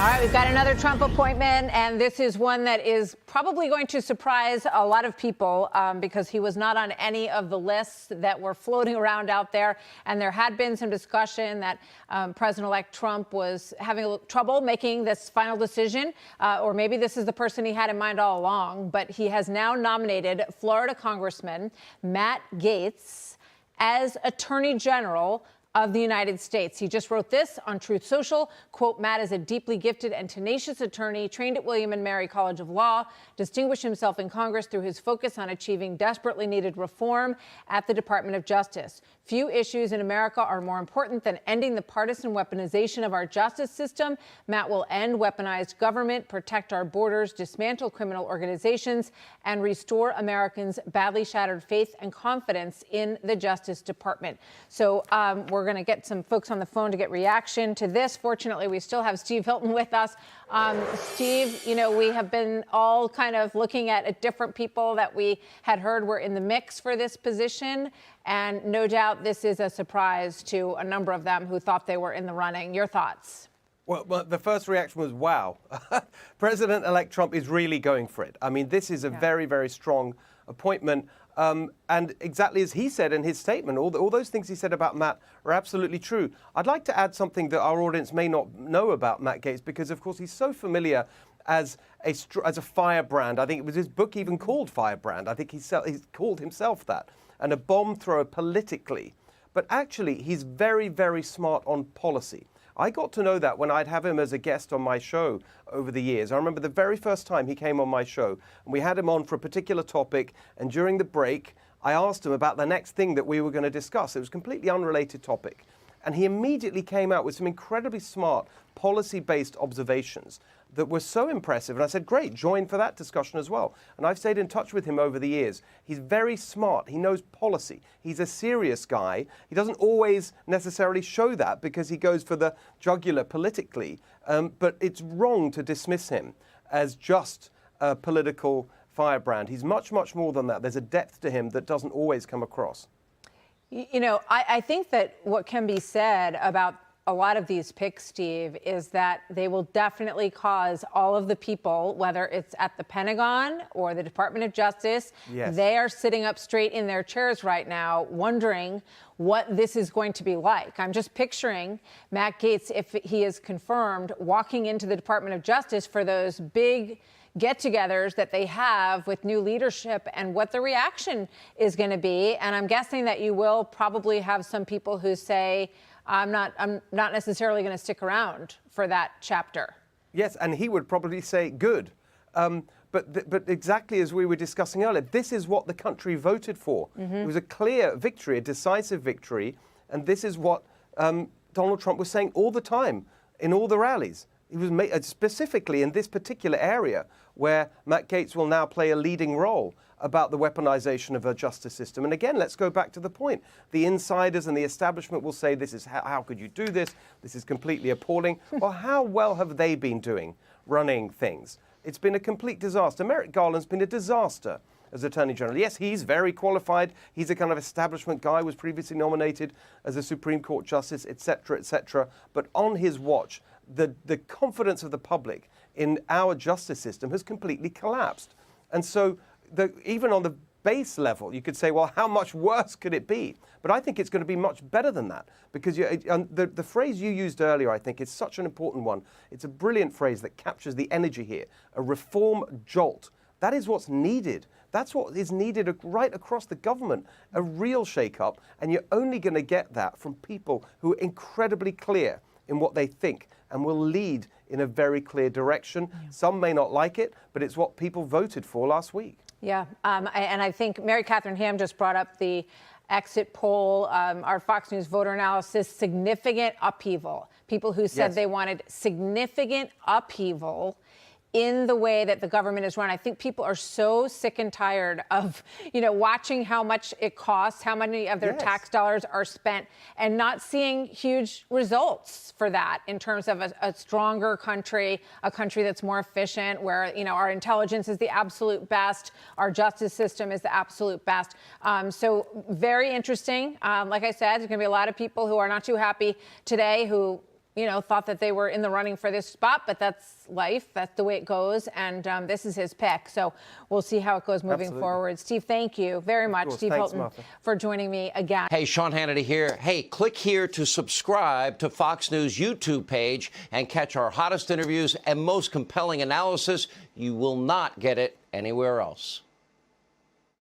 All right, we've got another Trump appointment, and this is one that is probably going to surprise a lot of people because he was not on any of the lists that were floating around out there. And there had been some discussion that President-elect Trump was having a little trouble making this final decision, or maybe this is the person he had in mind all along. But he has now nominated Florida Congressman Matt Gaetz as Attorney General of the United States. He just wrote this on Truth Social, quote, Matt is a deeply gifted and tenacious attorney, trained at William and Mary College of Law, distinguished himself in Congress through his focus on achieving desperately needed reform at the Department of Justice. Few issues in America are more important than ending the partisan weaponization of our justice system. Matt will end weaponized government, protect our borders, dismantle criminal organizations, and restore Americans' badly shattered faith and confidence in the Justice Department. So we're going to get some folks on the phone to get reaction to this. Fortunately, we still have Steve Hilton with us. Steve, you know, we have been all kind of looking at different people that we had heard were in the mix for this position. And no doubt this is a surprise to a number of them who thought they were in the running. Your thoughts? Well, the first reaction was, wow, President-elect Trump is really going for it. I mean, this is a very, very strong appointment. And exactly as he said in his statement, all those things he said about Matt are absolutely true. I'd like to add something that our audience may not know about Matt Gaetz, because, of course, he's so familiar as a firebrand. I think it was his book even called Firebrand. I think he called himself that, and a bomb thrower politically. But actually, he's very, very smart on policy. I got to know that when I'd have him as a guest on my show over the years. I remember the very first time he came on my show, and we had him on for a particular topic, and during the break, I asked him about the next thing that we were going to discuss. It was a completely unrelated topic. And he immediately came out with some incredibly smart policy-based observations that were so impressive. And I said, great, join for that discussion as well. And I've stayed in touch with him over the years. He's very smart. He knows policy. He's a serious guy. He doesn't always necessarily show that because he goes for the jugular politically. But it's wrong to dismiss him as just a political firebrand. He's much, much more than that. There's a depth to him that doesn't always come across. You know, I think that what can be said about a lot of these picks, Steve, is that they will definitely cause all of the people, whether it's at the Pentagon or the Department of Justice, they are sitting up straight in their chairs right now wondering what this is going to be like. I'm just picturing Matt Gaetz, if he is confirmed, walking into the Department of Justice for those big get-togethers that they have with new leadership and what the reaction is going to be. And I'm guessing that you will probably have some people who say, I'm not necessarily going to stick around for that chapter. Yes, and he would probably say, good. But exactly as we were discussing earlier, this is what the country voted for. It was a clear victory, a decisive victory. And this is what Donald Trump was saying all the time in all the rallies. He was specifically in this particular area where Matt Gaetz will now play a leading role about the weaponization of our justice system. And again, let's go back to the point. The insiders and the establishment will say, this is how could you do this? This is completely appalling. Well, how well have they been doing running things? It's been a complete disaster. Merrick Garland's been a disaster as Attorney General. Yes, he's very qualified. He's a kind of establishment guy, was previously nominated as a Supreme Court justice, et cetera, et cetera. But on his watch, the confidence of the public in our justice system has completely collapsed. And so even on the base level, you could say, well, how much worse could it be? But I think it's going to be much better than that, because the phrase you used earlier, I think, is such an important one. It's a brilliant phrase that captures the energy here, a reform jolt. That is what's needed. That's what is needed right across the government, a real shake-up. And you're only going to get that from people who are incredibly clear in what they think and will lead in a very clear direction. Some may not like it, but it's what people voted for last week. Yeah, and I think Mary Catherine Ham just brought up the exit poll, our Fox News voter analysis, significant upheaval. People who said they wanted significant upheaval in the way that the government is run. I think people are so sick and tired of, watching how much it costs, how many of their tax dollars are spent, and not seeing huge results for that in terms of a stronger country, a country that's more efficient, where, our intelligence is the absolute best, our justice system is the absolute best. So very interesting. Like I said, there's going to be a lot of people who are not too happy today who thought that they were in the running for this spot, but that's life. That's the way it goes. And this is his pick. So we'll see how it goes moving forward. Steve, thank you very much. Steve Hilton, for joining me again. Hey, Sean Hannity here. Hey, click here to subscribe to Fox News YouTube page and catch our hottest interviews and most compelling analysis. You will not get it anywhere else.